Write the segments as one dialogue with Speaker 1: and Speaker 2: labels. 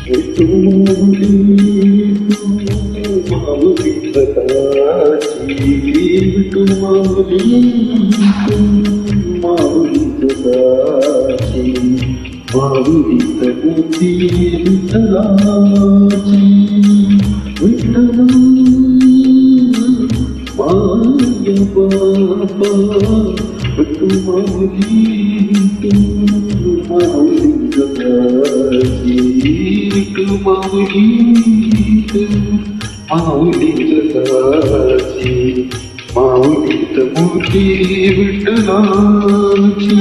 Speaker 1: तू माऊली सदाची तू माऊली सदाची माऊली सगुती विठ्ठलाची विठ्ठला माय बापा तू माऊली सदाची तू माऊली सदाची माऊलीत मूर्ती विठ्ठलाची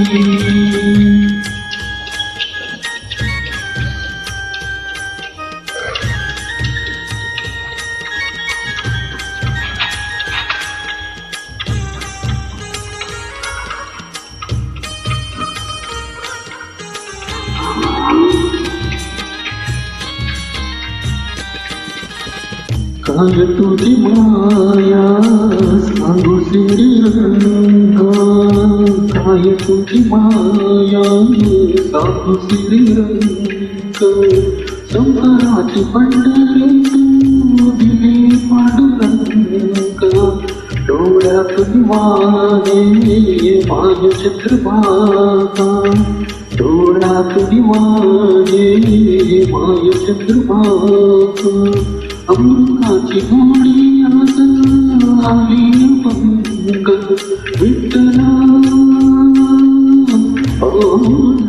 Speaker 1: काय तुझी माया सांगू श्रीरंगा काय तुझी माया सांगू श्रीरंगा शंकराची पंढरी तू दिली पांडुरंगा डोळ्यात दिवाने माय चंद्रभागा डोळ्यात दिवाने माय चंद्रभागा अमृताची गोडी आज आली पंग विठ्ठला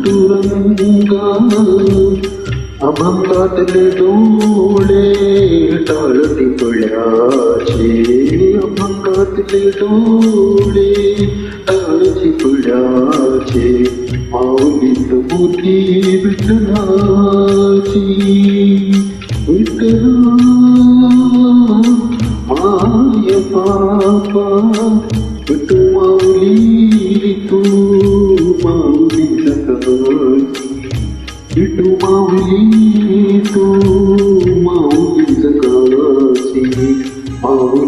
Speaker 1: पांडुरंगा अभंगातले डोळे टाळती पुण्याचे अभंगातले डोळे टाळती पुण्याचे माऊलीत मूर्ती विठ्ठलाची विठ्ठला माय बापा तू माऊली सदाची तू माऊली सदाची माऊली